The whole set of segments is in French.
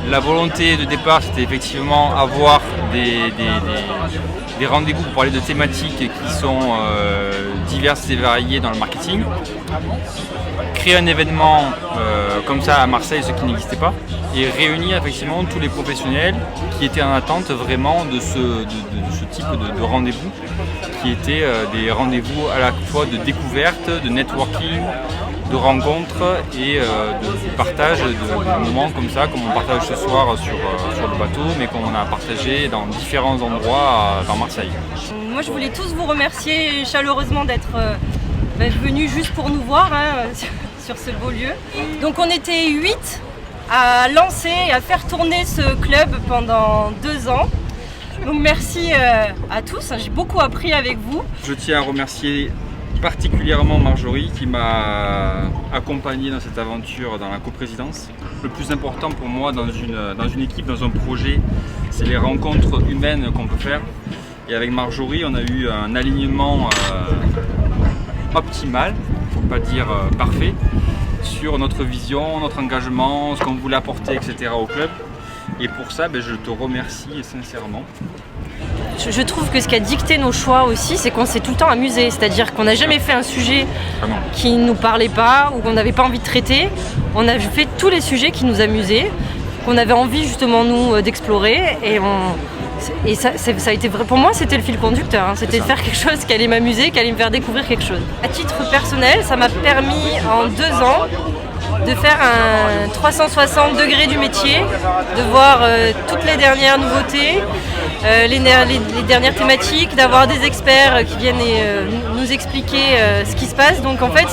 La volonté de départ, c'était effectivement avoir des rendez-vous pour parler de thématiques qui sont diverses et variées dans le marketing. Créer un événement comme ça à Marseille, ce qui n'existait pas, et réunir effectivement tous les professionnels qui étaient en attente vraiment de ce type de rendez-vous, qui étaient des rendez-vous à la fois de découverte, de networking, de rencontres et de partage de moments comme ça, comme on partage ce soir sur le bateau, mais qu'on a partagé dans différents endroits dans Marseille. Moi je voulais tous vous remercier chaleureusement d'être venus juste pour nous voir sur ce beau lieu. Donc on était 8 à lancer et à faire tourner ce club pendant 2 ans. Donc merci à tous, j'ai beaucoup appris avec vous. Je tiens à remercier particulièrement Marjorie qui m'a accompagné dans cette aventure dans la coprésidence. Le plus important pour moi dans une équipe, dans un projet, c'est les rencontres humaines qu'on peut faire. Et avec Marjorie, on a eu un alignement optimal, il ne faut pas dire parfait, sur notre vision, notre engagement, ce qu'on voulait apporter, etc. au club. Et pour ça, je te remercie sincèrement. Je trouve que ce qui a dicté nos choix aussi, c'est qu'on s'est tout le temps amusé. C'est-à-dire qu'on n'a jamais fait un sujet qui ne nous parlait pas ou qu'on n'avait pas envie de traiter. On a fait tous les sujets qui nous amusaient, qu'on avait envie justement nous d'explorer. Et ça a été vrai. Pour moi, c'était le fil conducteur. C'était de faire quelque chose qui allait m'amuser, qui allait me faire découvrir quelque chose. À titre personnel, ça m'a permis en 2 ans de faire un 360 degrés du métier, de voir toutes les dernières nouveautés, les dernières thématiques, d'avoir des experts qui viennent nous expliquer ce qui se passe. Donc en fait,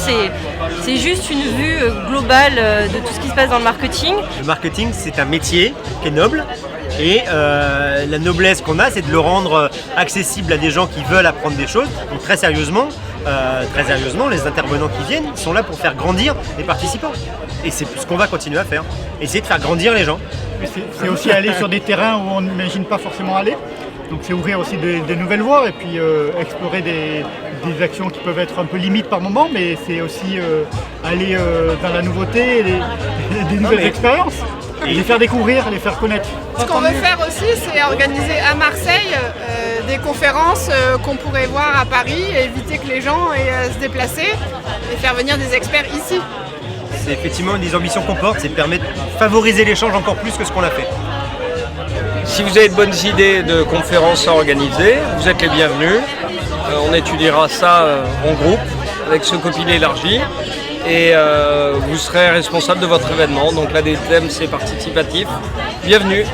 c'est juste une vue globale de tout ce qui se passe dans le marketing. Le marketing, c'est un métier qui est noble. Et la noblesse qu'on a, c'est de le rendre accessible à des gens qui veulent apprendre des choses. Donc très sérieusement, les intervenants qui viennent sont là pour faire grandir les participants. Et c'est ce qu'on va continuer à faire. Essayer de faire grandir les gens. C'est aussi aller sur des terrains où on n'imagine pas forcément aller. Donc c'est ouvrir aussi des nouvelles voies et puis explorer des actions qui peuvent être un peu limites par moment, mais c'est aussi aller dans la nouveauté et des nouvelles expériences. Et les faire découvrir, les faire connaître. Ce qu'on veut faire aussi, c'est organiser à Marseille des conférences qu'on pourrait voir à Paris, et éviter que les gens aient à se déplacer et faire venir des experts ici. C'est effectivement une des ambitions qu'on porte, c'est de permettre de favoriser l'échange encore plus que ce qu'on a fait. Si vous avez de bonnes idées de conférences à organiser, vous êtes les bienvenus. On étudiera ça en groupe avec ce copil élargi. Et vous serez responsable de votre événement. Donc là, des thèmes, c'est participatif. Bienvenue.